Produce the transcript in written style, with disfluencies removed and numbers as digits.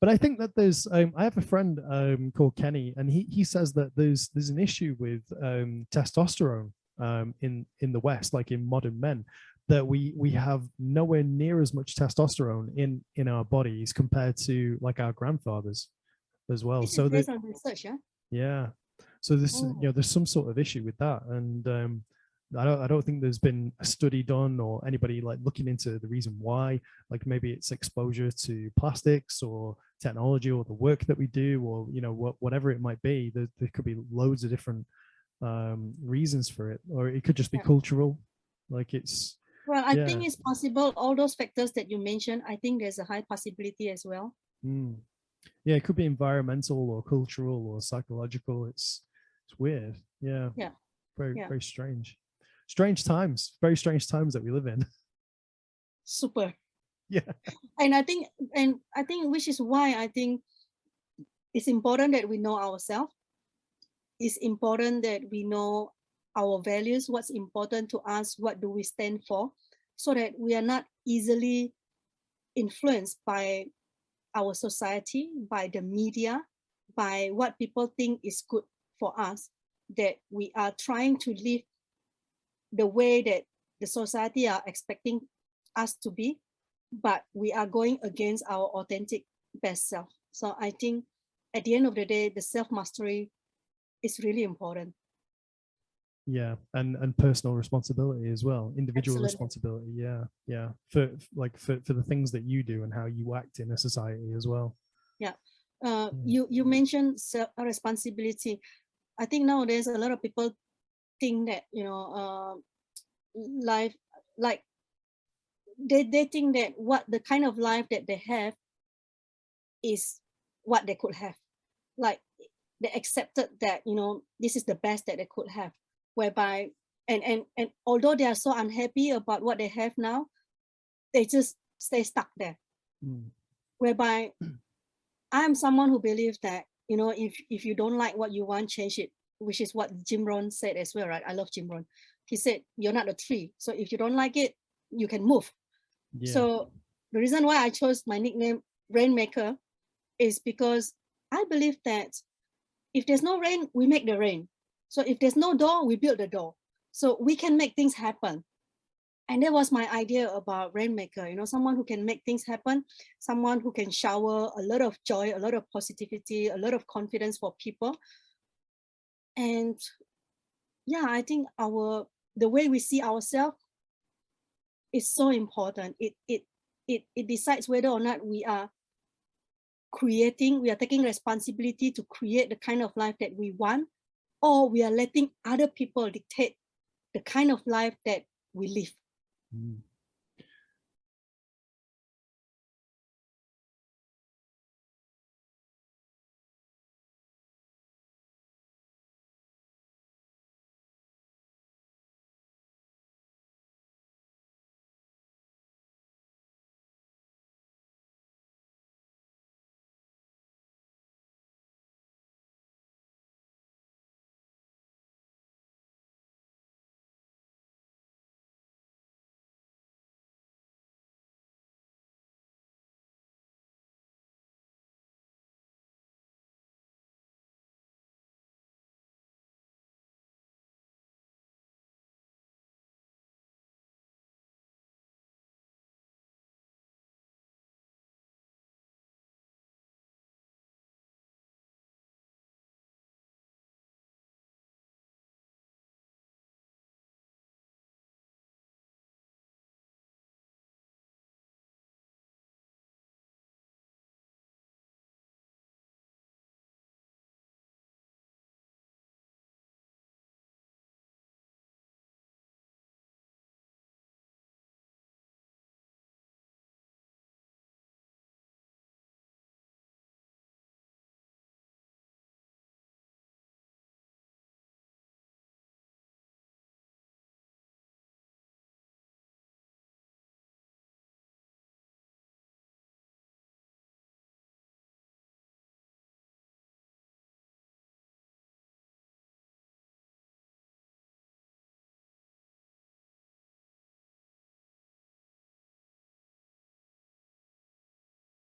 But I think that there's I have a friend called Kenny, and he says that there's an issue with testosterone in the West, like in modern men, that we have nowhere near as much testosterone in our bodies compared to like our grandfathers as well. This is So that, based on research, yeah. yeah, so this is, Oh, there's some sort of issue with that, and I don't think there's been a study done or anybody like looking into the reason why. Like maybe it's exposure to plastics or technology or the work that we do, or whatever it might be. There could be loads of different reasons for it, or it could just be yeah. cultural. Like it's Well, I yeah. think it's possible. All those factors that you mentioned, I think there's a high possibility as well. Mm. Yeah, it could be environmental or cultural or psychological. It's weird. Yeah, Yeah, very yeah, very strange. Strange times, very strange times that we live in. super. Yeah. And I think which is why I think it's important that we know ourselves. It's important that we know our values, what's important to us, what do we stand for, so that we are not easily influenced by our society, by the media, by what people think is good for us, that we are trying to live the way that the society are expecting us to be, but we are going against our authentic best self. So I think at the end of the day, the self-mastery is really important. Yeah, and personal responsibility as well, individual Excellent. responsibility. Yeah, yeah, for the things that you do and how you act in a society as well. Yeah. Yeah. You mentioned responsibility. I think nowadays a lot of people think that life, like they think that what the kind of life that they have is what they could have, like they accepted that this is the best that they could have, whereby and although they are so unhappy about what they have now, they just stay stuck there, Mm. whereby I'm someone who believes that if you don't like what you want, change it, which is what Jim Rohn said as well, right? I love Jim Rohn. He said you're not a tree, so if you don't like it, you can move. Yeah. So the reason why I chose my nickname Rainmaker is because I believe that if there's no rain, we make the rain. So if there's no door, we build the door. So we can make things happen. And that was my idea about Rainmaker, someone who can make things happen, someone who can shower a lot of joy, a lot of positivity, a lot of confidence for people. And yeah, I think the way we see ourselves is so important. It decides whether or not we are taking responsibility to create the kind of life that we want, or we are letting other people dictate the kind of life that we live. Mm.